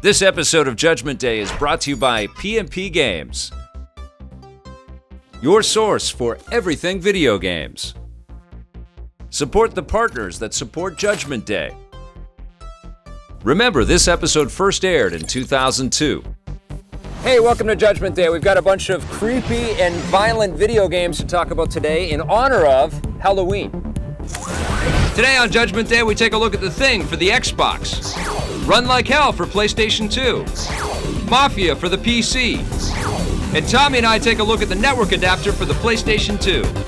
This episode of Judgment Day is brought to you by P&P Games, your source for everything video games. Support the partners that support Judgment Day. Remember, this episode first aired in 2002. Hey, welcome to Judgment Day. We've got a bunch of creepy and violent video games to talk about today in honor of Halloween. Today on Judgment Day, we take a look at The Thing for the Xbox, Run Like Hell for PlayStation 2, Mafia for the PC, and Tommy and I take a look at the network adapter for the PlayStation 2.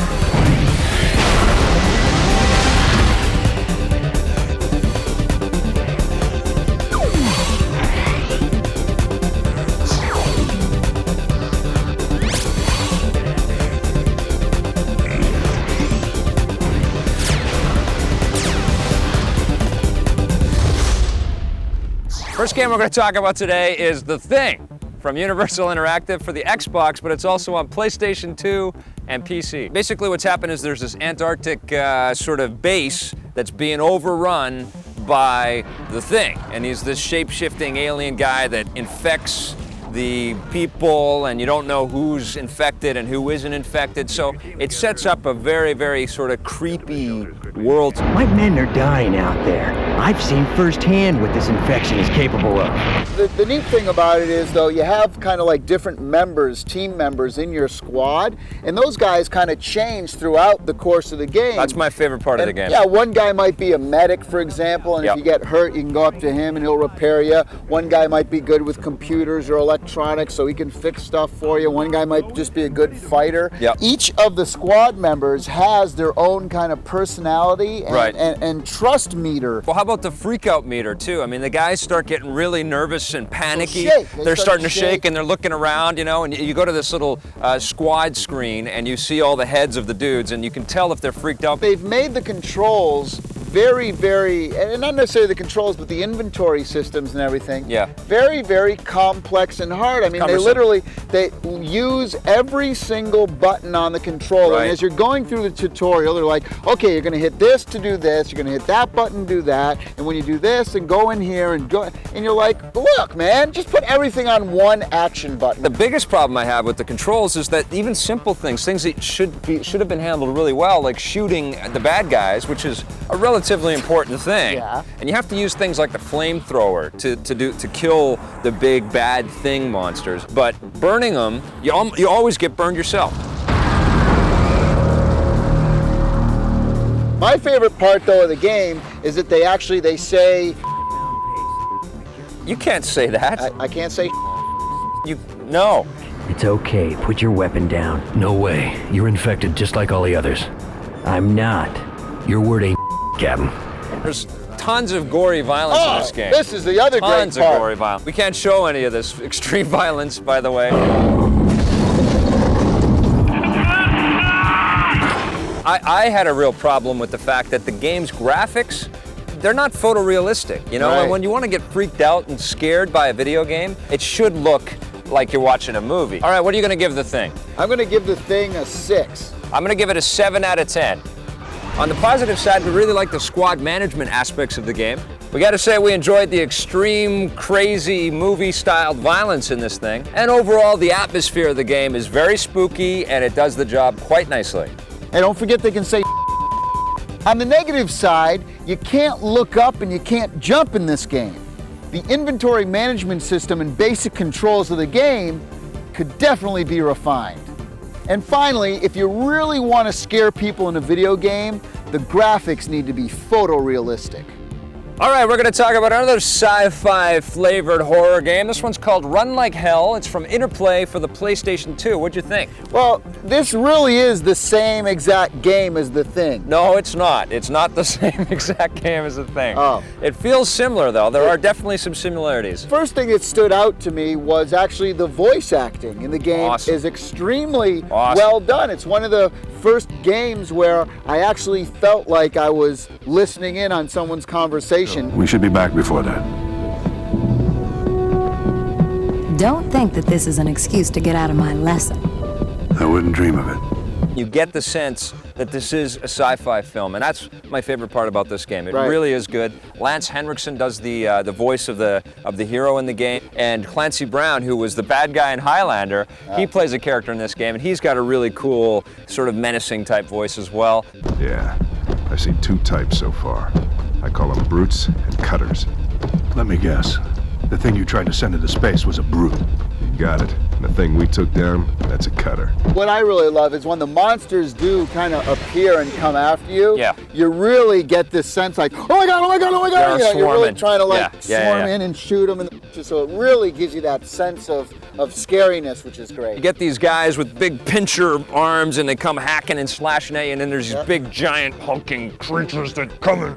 First game we're going to talk about today is The Thing from Universal Interactive for the Xbox, but it's also on PlayStation 2 and PC. Basically what's happened is there's this Antarctic sort of base that's being overrun by The Thing, and he's this shape-shifting alien guy that infects the people, and you don't know who's infected and who isn't infected, so it sets up a very, very sort of creepy world. My men are dying out there. I've seen firsthand what this infection is capable of. The neat thing about it is, though, you have kind of like different members, team members in your squad, and those guys kind of change throughout the course of the game. That's my favorite part of the game. Yeah, one guy might be a medic, for example, and if you get hurt, you can go up to him and he'll repair you. One guy might be good with computers or electronics, so he can fix stuff for you. One guy might just be a good fighter. Each of the squad members has their own kind of personality and trust meter. Well, how about the freak out meter too? I mean, the guys start getting really nervous and panicky. They're starting to shake and they're looking around, you know, and you go to this little squad screen and you see all the heads of the dudes and you can tell if they're freaked out. They've made the controls very, very, and not necessarily the controls, but the inventory systems and everything. Very, very complex and hard. I mean, they use every single button on the controller. And as you're going through the tutorial, they're like, okay, you're gonna hit this to do this, you're gonna hit that button to do that, and when you do this, and go in here and go, and you're like, look, man, just put everything on one action button. The biggest problem I have with the controls is that even simple things that should have been handled really well, like shooting the bad guys, which is a relatively important thing. And you have to use things like the flamethrower to kill the big bad thing monsters. But burning them, you always get burned yourself. My favorite part, though, of the game is that they say. You can't say that. I can't say. No. It's okay. Put your weapon down. No way. You're infected just like all the others. I'm not. Your word ain't Captain. There's tons of gory violence in this game. This is the other great part. Tons of gory violence. We can't show any of this extreme violence, by the way. I had a real problem with the fact that the game's graphics, they're not photorealistic, you know? And when you want to get freaked out and scared by a video game, it should look like you're watching a movie. All right, what are you going to give The Thing? I'm going to give The Thing a 6. I'm going to give it a 7 out of 10. On the positive side, we really like the squad management aspects of the game. We got to say we enjoyed the extreme, crazy, movie-styled violence in this thing. And overall, the atmosphere of the game is very spooky, and it does the job quite nicely. And don't forget they can say. On the negative side, you can't look up and you can't jump in this game. The inventory management system and basic controls of the game could definitely be refined. And finally, if you really want to scare people in a video game, the graphics need to be photorealistic. All right, we're going to talk about another sci-fi flavored horror game. This one's called Run Like Hell. It's from Interplay for the PlayStation 2. What'd you think? Well, this really is the same exact game as The Thing. No, it's not. It's not the same exact game as The Thing. Oh. It feels similar, though. There are definitely some similarities. First thing that stood out to me was actually the voice acting in the game is extremely well done. It's one of the first games where I actually felt like I was listening in on someone's conversation. We should be back before that. Don't think that this is an excuse to get out of my lesson. I wouldn't dream of it. You get the sense that this is a sci-fi film, and that's my favorite part about this game. It really is good. Lance Henriksen does the voice of the hero in the game, and Clancy Brown, who was the bad guy in Highlander, he plays a character in this game, and he's got a really cool, sort of menacing type voice as well. Yeah, I've seen 2 types so far. I call them brutes and cutters. Let me guess. The thing you tried to send into space was a brute. You got it. And the thing we took down, that's a cutter. What I really love is when the monsters do kind of appear and come after you, you really get this sense like, oh my God, oh my God, oh my God. You're really trying to like swarm in and shoot them. So it really gives you that sense of scariness, which is great. You get these guys with big pincher arms and they come hacking and slashing at you, and then there's these big giant hulking creatures that come in.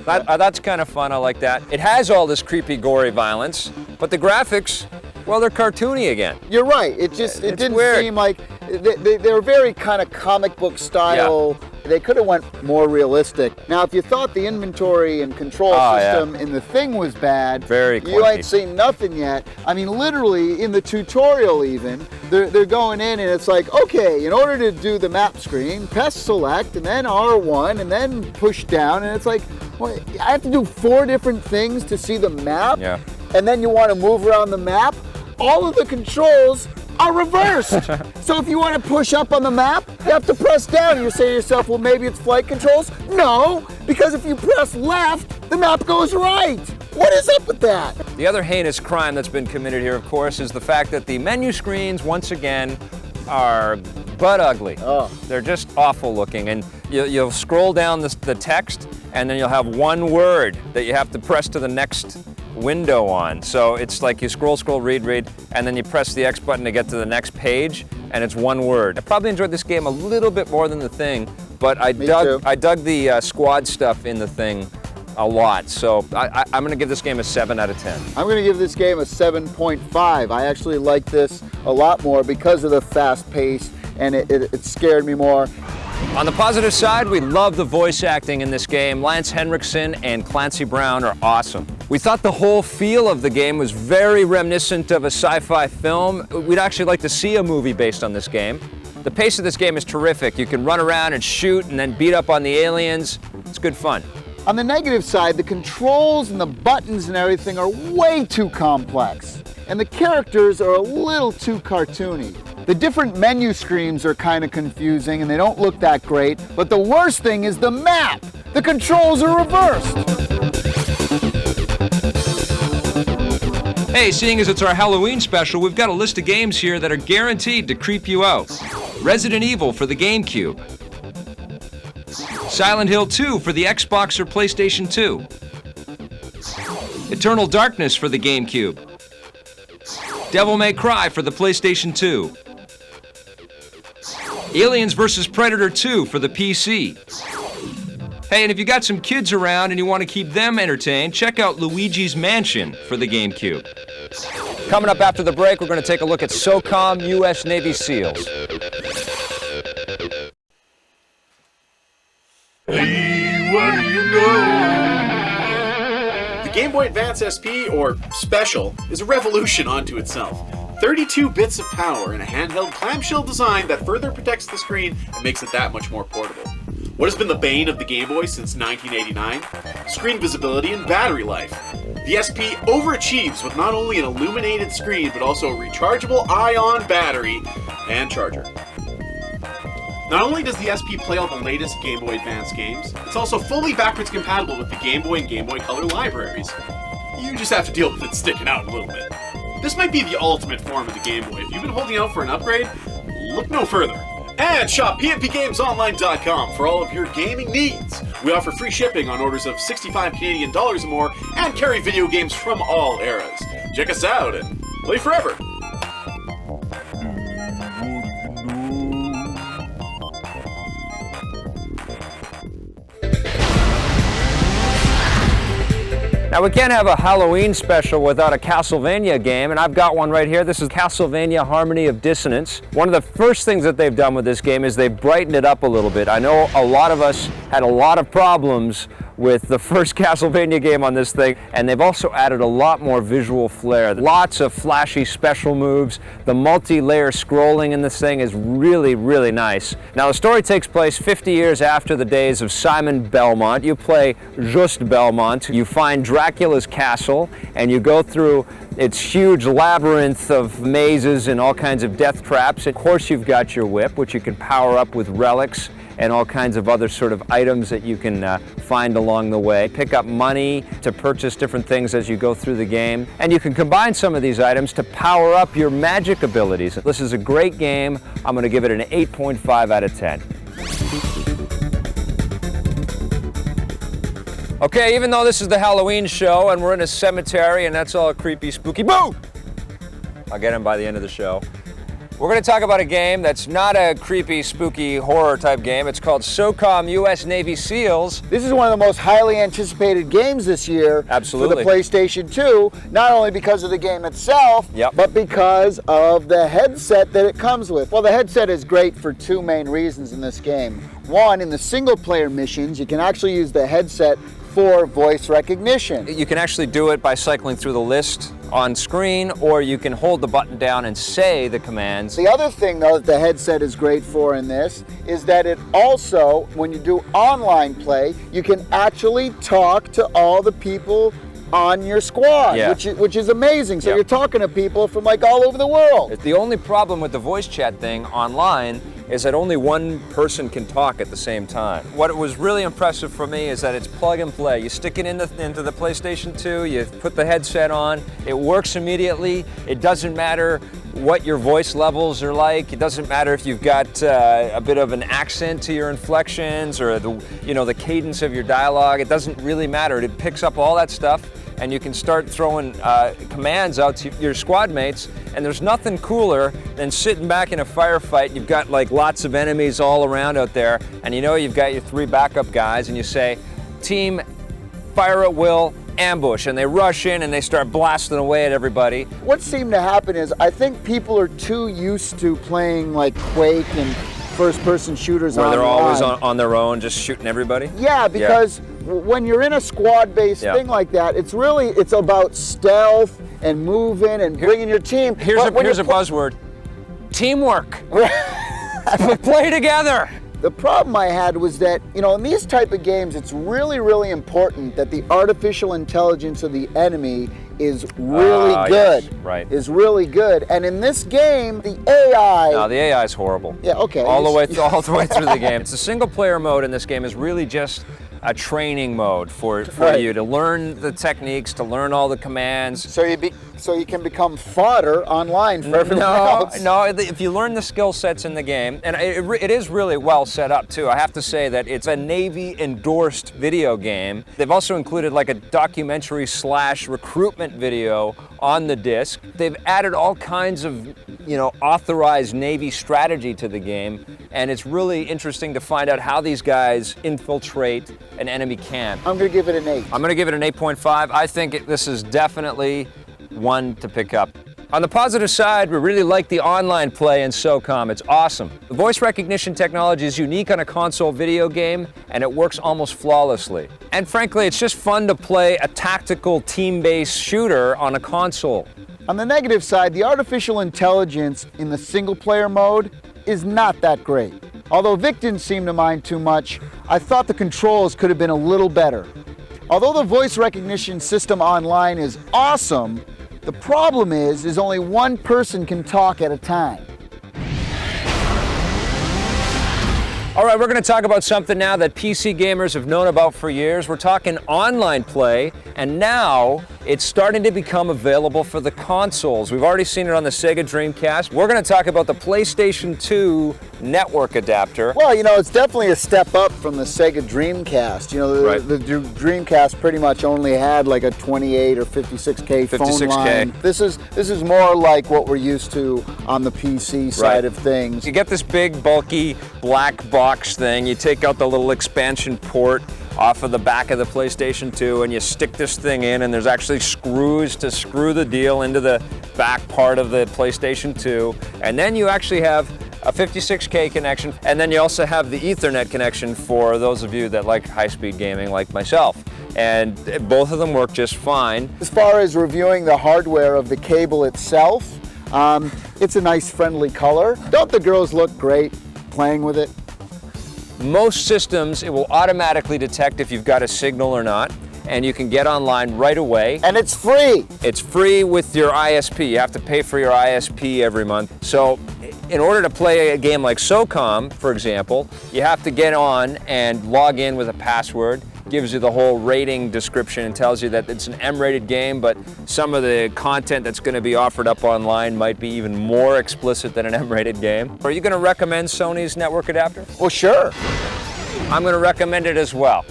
That's kind of fun, I like that. It has all this creepy, gory violence, but the graphics, well, they're cartoony again. You're right, it didn't seem like, they're very kind of comic book style. They could have went more realistic. Now, if you thought the inventory and control system in the thing was bad, you ain't seen nothing yet. I mean, literally, in the tutorial even, they're going in and it's like, okay, in order to do the map screen, press select, and then R1, and then push down, and it's like, well, I have to do 4 different things to see the map? And then you want to move around the map? All of the controls are reversed. So if you want to push up on the map, you have to press down. You say to yourself, well, maybe it's flight controls. No, because if you press left, the map goes right. What is up with that? The other heinous crime that's been committed here, of course, is the fact that the menu screens, once again, are butt ugly. They're just awful looking. And you'll scroll down the text, and then you'll have one word that you have to press to the next window on. So it's like you scroll, read, and then you press the X button to get to the next page, and it's one word. I probably enjoyed this game a little bit more than the thing, but I dug the squad stuff in the thing a lot. So I'm gonna give this game a 7 out of 10. I'm gonna give this game a 7.5. I actually like this a lot more because of the fast pace, and it scared me more. On the positive side, we love the voice acting in this game. Lance Henriksen and Clancy Brown are awesome. We thought the whole feel of the game was very reminiscent of a sci-fi film. We'd actually like to see a movie based on this game. The pace of this game is terrific. You can run around and shoot and then beat up on the aliens. It's good fun. On the negative side, the controls and the buttons and everything are way too complex, and the characters are a little too cartoony. The different menu screens are kind of confusing and they don't look that great, but the worst thing is the map. The controls are reversed. Hey, seeing as it's our Halloween special, we've got a list of games here that are guaranteed to creep you out. Resident Evil for the GameCube. Silent Hill 2 for the Xbox or PlayStation 2. Eternal Darkness for the GameCube. Devil May Cry for the PlayStation 2. Aliens vs. Predator 2 for the PC. Hey, and if you got some kids around and you want to keep them entertained, check out Luigi's Mansion for the GameCube. Coming up after the break, we're going to take a look at Socom U.S. Navy SEALs. Hey, what do you know? The Game Boy Advance SP, or Special, is a revolution unto itself. 32 bits of power and a handheld clamshell design that further protects the screen and makes it that much more portable. What has been the bane of the Game Boy since 1989? Screen visibility and battery life. The SP overachieves with not only an illuminated screen, but also a rechargeable ion battery and charger. Not only does the SP play all the latest Game Boy Advance games, it's also fully backwards compatible with the Game Boy and Game Boy Color libraries. You just have to deal with it sticking out a little bit. This might be the ultimate form of the Game Boy. If you've been holding out for an upgrade, look no further. And shop pnpgamesonline.com for all of your gaming needs. We offer free shipping on orders of 65 Canadian dollars or more and carry video games from all eras. Check us out and play forever. Now, we can't have a Halloween special without a Castlevania game, and I've got one right here. This is Castlevania Harmony of Dissonance. One of the first things that they've done with this game is they've brightened it up a little bit. I know a lot of us had a lot of problems with the first Castlevania game on this thing, and they've also added a lot more visual flair. Lots of flashy special moves. The multi-layer scrolling in this thing is really, really nice. Now, the story takes place 50 years after the days of Simon Belmont. You play Just Belmont. You find Dracula's castle, and you go through its huge labyrinth of mazes and all kinds of death traps. Of course, you've got your whip, which you can power up with relics and all kinds of other sort of items that you can find along the way. Pick up money to purchase different things as you go through the game. And you can combine some of these items to power up your magic abilities. This is a great game. I'm going to give it an 8.5 out of 10. Okay, even though this is the Halloween show and we're in a cemetery and that's all creepy, spooky, boo! I'll get him by the end of the show. We're going to talk about a game that's not a creepy, spooky, horror type game. It's called Socom U.S. Navy SEALs. This is one of the most highly anticipated games this year. Absolutely. For the PlayStation 2, not only because of the game itself, but because of the headset that it comes with. Well, the headset is great for two main reasons in this game. One, in the single-player missions, you can actually use the headset for voice recognition. You can actually do it by cycling through the list on screen, or you can hold the button down and say the commands. The other thing, though, that the headset is great for in this is that it also, when you do online play, you can actually talk to all the people on your squad, which is amazing. So you're talking to people from like all over the world. The only problem with the voice chat thing online is that only one person can talk at the same time. What was really impressive for me is that it's plug and play. You stick it into the PlayStation 2, you put the headset on, it works immediately. It doesn't matter what your voice levels are like. It doesn't matter if you've got a bit of an accent to your inflections or the cadence of your dialogue. It doesn't really matter. It picks up all that stuff, and you can start throwing commands out to your squad mates, and there's nothing cooler than sitting back in a firefight. You've got like lots of enemies all around out there, and you've got your 3 backup guys, and you say, team, fire at will, ambush, and they rush in and they start blasting away at everybody. What seemed to happen is I think people are too used to playing like Quake and first-person shooters where they're online. always on their own, just shooting everybody? Yeah, because when you're in a squad-based thing like that, it's about stealth and moving and bringing your team. Here's a buzzword: teamwork. Play together. The problem I had was that, in these type of games, it's really, really important that the artificial intelligence of the enemy is really good. Yes, right. Is really good. And in this game, the AI... No, the AI is horrible. Yeah, okay. All the way through the game. It's the single-player mode in this game is really just a training mode for you to learn the techniques, to learn all the commands. So you can become fodder online for everyone else. No, if you learn the skill sets in the game, and it is really well set up too. I have to say that it's a Navy-endorsed video game. They've also included like a documentary / recruitment video on the disc. They've added all kinds of, authorized Navy strategy to the game, and it's really interesting to find out how these guys infiltrate an enemy camp. I'm going to give it an 8. I'm going to give it an 8.5. I think this is definitely one to pick up. On the positive side, we really like the online play in Socom. It's awesome. The voice recognition technology is unique on a console video game, and it works almost flawlessly. And frankly, it's just fun to play a tactical team-based shooter on a console. On the negative side, the artificial intelligence in the single-player mode is not that great. Although Vic didn't seem to mind too much, I thought the controls could have been a little better. Although the voice recognition system online is awesome, the problem is only one person can talk at a time. All right, we're going to talk about something now that PC gamers have known about for years. We're talking online play, and now it's starting to become available for the consoles. We've already seen it on the Sega Dreamcast. We're going to talk about the PlayStation 2 network adapter. Well, it's definitely a step up from the Sega Dreamcast. The Dreamcast pretty much only had like a 28 or 56K phone line. This is more like what we're used to on the PC side of things. You get this big, bulky, black box thing. You take out the little expansion port off of the back of the PlayStation 2 and you stick this thing in, and there's actually screws to screw the deal into the back part of the PlayStation 2. And then you actually have a 56K connection, and then you also have the Ethernet connection for those of you that like high-speed gaming like myself. And both of them work just fine. As far as reviewing the hardware of the cable itself, it's a nice friendly color. Don't the girls look great playing with it? Most systems, it will automatically detect if you've got a signal or not, and you can get online right away. And it's free. It's free with your ISP. You have to pay for your ISP every month. So in order to play a game like Socom, for example, you have to get on and log in with a password. Gives you the whole rating description and tells you that it's an M-rated game, but some of the content that's going to be offered up online might be even more explicit than an M-rated game. Are you going to recommend Sony's network adapter? Well, sure. I'm going to recommend it as well.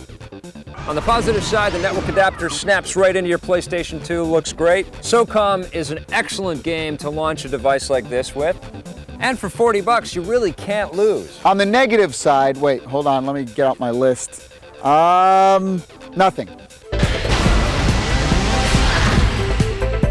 On the positive side, the network adapter snaps right into your PlayStation 2, looks great. Socom is an excellent game to launch a device like this with. And for 40 bucks, you really can't lose. On the negative side, wait, hold on, let me get out my list. Nothing.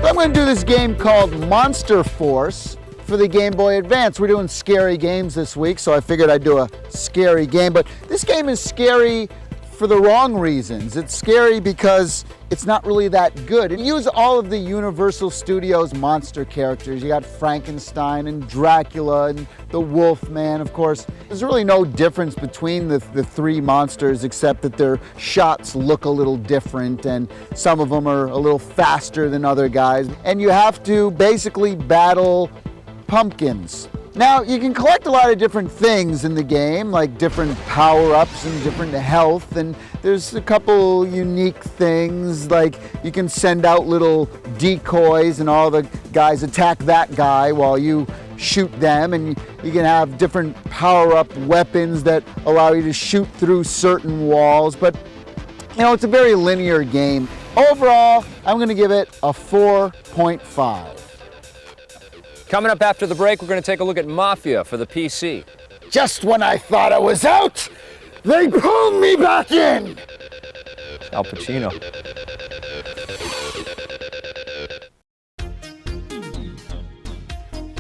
I'm going to do this game called Monster Force for the Game Boy Advance. We're doing scary games this week, so I figured I'd do a scary game. But this game is scary for the wrong reasons. It's scary because it's not really that good. It uses all of the Universal Studios monster characters. You got Frankenstein and Dracula and the Wolfman, of course. There's really no difference between the three monsters except that their shots look a little different and some of them are a little faster than other guys. And you have to basically battle pumpkins. Now, you can collect a lot of different things in the game, like different power-ups and different health, and there's a couple unique things, like you can send out little decoys and all the guys attack that guy while you shoot them, and you can have different power-up weapons that allow you to shoot through certain walls, but you know, it's a very linear game. Overall, I'm going to give it a 4.5. Coming up after the break, we're going to take a look at Mafia for the PC. Just when I thought I was out, they pulled me back in! Al Pacino.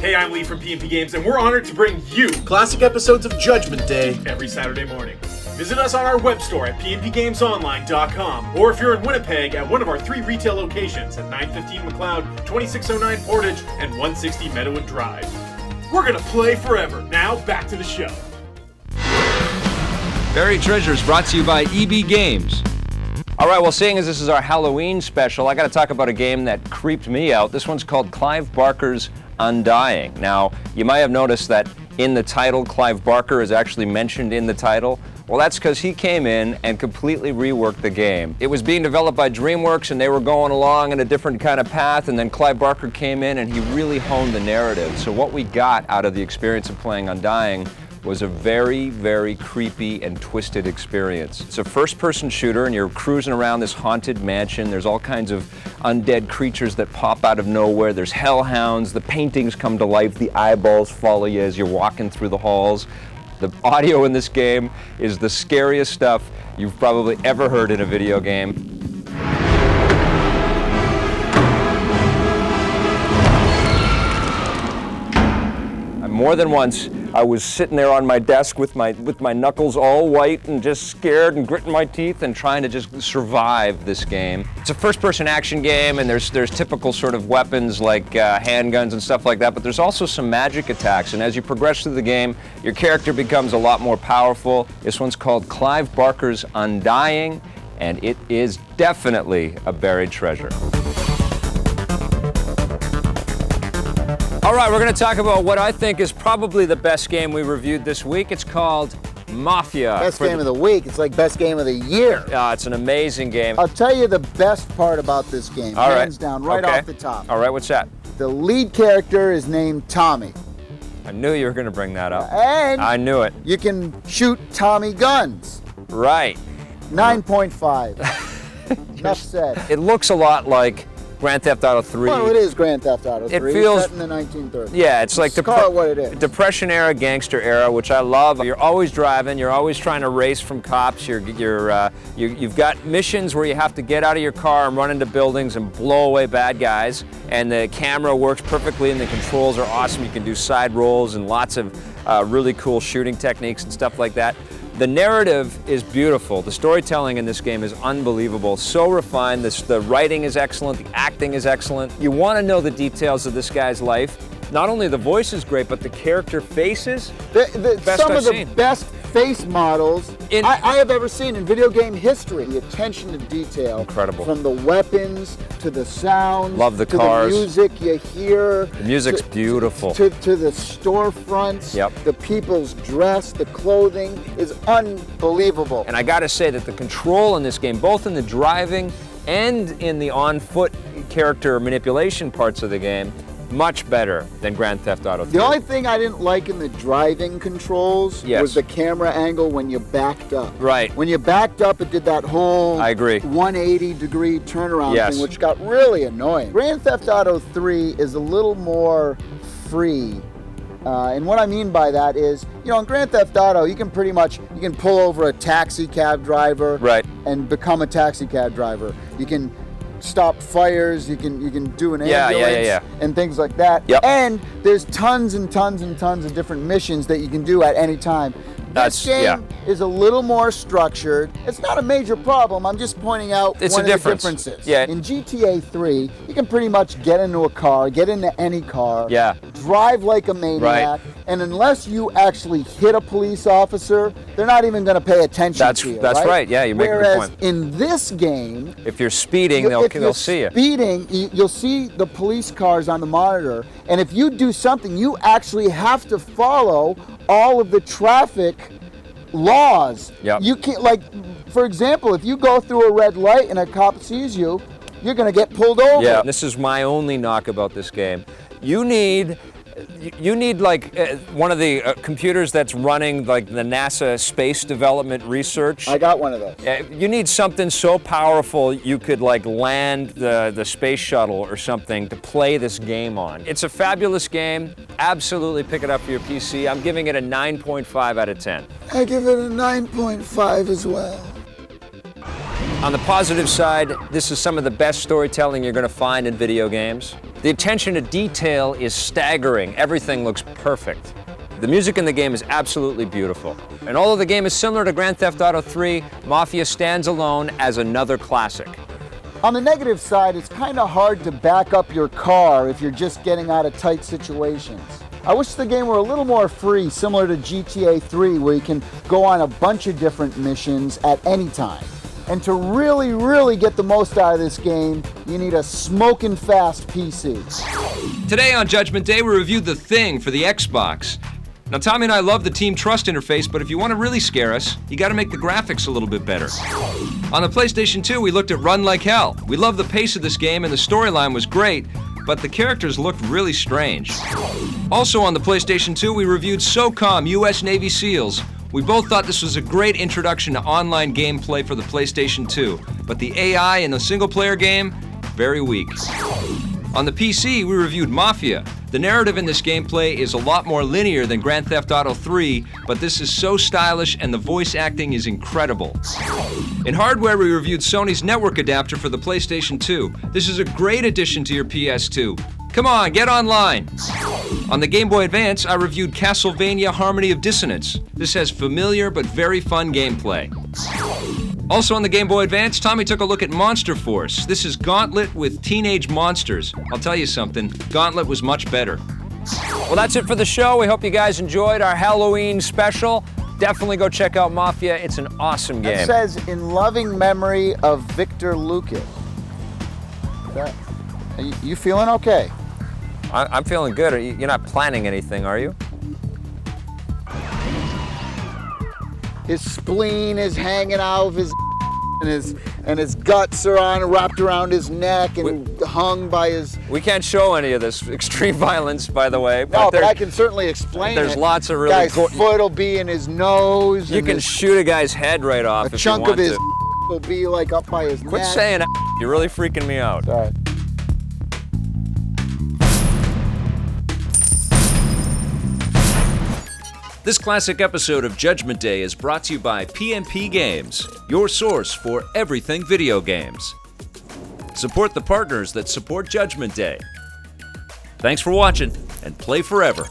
Hey, I'm Lee from P&P Games, and we're honored to bring you Classic episodes of Judgment Day every Saturday morning. Visit us on our web store at pnpgamesonline.com, or if you're in Winnipeg, at one of our 3 retail locations at 915 McLeod, 2609 Portage, and 160 Meadowood Drive. We're gonna play forever. Now, back to the show. Buried Treasures brought to you by EB Games. All right, well, seeing as this is our Halloween special, I got to talk about a game that creeped me out. This one's called Clive Barker's Undying. Now, you might have noticed that in the title, Clive Barker is actually mentioned in the title. Well, that's because he came in and completely reworked the game. It was being developed by DreamWorks and they were going along in a different kind of path, and then Clive Barker came in and he really honed the narrative. So what we got out of the experience of playing Undying was a very, very creepy and twisted experience. It's a first-person shooter and you're cruising around this haunted mansion. There's all kinds of undead creatures that pop out of nowhere. There's hellhounds, the paintings come to life, the eyeballs follow you as you're walking through the halls. The audio in this game is the scariest stuff you've probably ever heard in a video game. More than once, I was sitting there on my desk with my knuckles all white and just scared and gritting my teeth and trying to just survive this game. It's a first-person action game, and there's typical sort of weapons like handguns and stuff like that, but there's also some magic attacks, and as you progress through the game, your character becomes a lot more powerful. This one's called Clive Barker's Undying, and it is definitely a buried treasure. All right, we're going to talk about what I think is probably the best game we reviewed this week. It's called Mafia. Best game of the week. It's like best game of the year. It's an amazing game. I'll tell you the best part about this game, hands down, right off the top. All right, what's that? The lead character is named Tommy. I knew you were going to bring that up. And I knew it. You can shoot Tommy guns. Right. 9.5. Enough said. It looks a lot like Grand Theft Auto 3. Well, it is Grand Theft Auto 3. It feels set in the 1930s. Yeah, it's like call it what it is. Depression era, gangster era, which I love. You're always driving. You're always trying to race from cops. You've got missions where you have to get out of your car and run into buildings and blow away bad guys. And the camera works perfectly, and the controls are awesome. You can do side rolls and lots of really cool shooting techniques and stuff like that. The narrative is beautiful. The storytelling in this game is unbelievable. So refined. The writing is excellent. The acting is excellent. You want to know the details of this guy's life. Not only the voice is great, but the character faces. Some of the best face models I have ever seen in video game history. The attention to detail. Incredible. From the weapons to the sounds. Love the to cars. The music you hear. The music's beautiful. To the storefronts. Yep. The people's dress, the clothing is unbelievable. And I gotta say that the control in this game, both in the driving and in the on-foot character manipulation parts of the game, much better than Grand Theft Auto 3. The only thing I didn't like in the driving controls was the camera angle when you backed up. Right. When you backed up, it did that whole I agree. 180-degree turnaround thing, which got really annoying. Grand Theft Auto 3 is a little more free. And what I mean by that is, you know, in Grand Theft Auto, you can pull over a taxi cab driver and become a taxi cab driver. You can stop fires, you can do an ambulance and things like that. Yep. And there's tons and tons and tons of different missions that you can do at any time. This game is a little more structured. It's not a major problem. I'm just pointing out one of the differences. Yeah. In GTA 3, you can pretty much get into a car, get into any car, drive like a maniac, and unless you actually hit a police officer, they're not even going to pay attention to you. That's right. Yeah, you make a good point. Whereas in this game, if you're speeding, they'll see you. Speeding, you'll see the police cars on the monitor, and if you do something, you actually have to follow all of the traffic laws. Yep. You can't, like, for example, if you go through a red light and a cop sees you, you're going to get pulled over. Yeah, this is my only knock about this game. You need like one of the computers that's running like the NASA space development research. I got one of those. You need something so powerful you could like land the space shuttle or something to play this game on. It's a fabulous game. Absolutely pick it up for your PC. I'm giving it a 9.5 out of 10. I give it a 9.5 as well. On the positive side, this is some of the best storytelling you're going to find in video games. The attention to detail is staggering. Everything looks perfect. The music in the game is absolutely beautiful. And although the game is similar to Grand Theft Auto 3, Mafia stands alone as another classic. On the negative side, it's kind of hard to back up your car if you're just getting out of tight situations. I wish the game were a little more free, similar to GTA 3, where you can go on a bunch of different missions at any time. And to really, really get the most out of this game, you need a smoking fast PC. Today on Judgment Day, we reviewed The Thing for the Xbox. Now, Tommy and I love the Team Trust interface, but if you want to really scare us, you got to make the graphics a little bit better. On the PlayStation 2, we looked at Run Like Hell. We loved the pace of this game, and the storyline was great, but the characters looked really strange. Also on the PlayStation 2, we reviewed Socom, U.S. Navy SEALs. We both thought this was a great introduction to online gameplay for the PlayStation 2, but the AI in the single-player game, very weak. On the PC, we reviewed Mafia. The narrative in this gameplay is a lot more linear than Grand Theft Auto 3, but this is so stylish and the voice acting is incredible. In hardware, we reviewed Sony's network adapter for the PlayStation 2. This is a great addition to your PS2. Come on, get online! On the Game Boy Advance, I reviewed Castlevania Harmony of Dissonance. This has familiar but very fun gameplay. Also on the Game Boy Advance, Tommy took a look at Monster Force. This is Gauntlet with teenage monsters. I'll tell you something, Gauntlet was much better. Well, that's it for the show. We hope you guys enjoyed our Halloween special. Definitely go check out Mafia. It's an awesome game. It says, in loving memory of Victor Lucas. You feeling okay? I'm feeling good. You're not planning anything, are you? His spleen is hanging out of his and his guts are wrapped around his neck and hung by his... We can't show any of this extreme violence, by the way. No, but I can certainly explain There's it. lots of really... Guy's foot will be in his nose. You can shoot a guy's head right off if you want to. A chunk of his will be like up by his neck. Quit saying that. You're really freaking me out. All right. This classic episode of Judgment Day is brought to you by PNP Games, your source for everything video games. Support the partners that support Judgment Day. Thanks for watching, and play forever.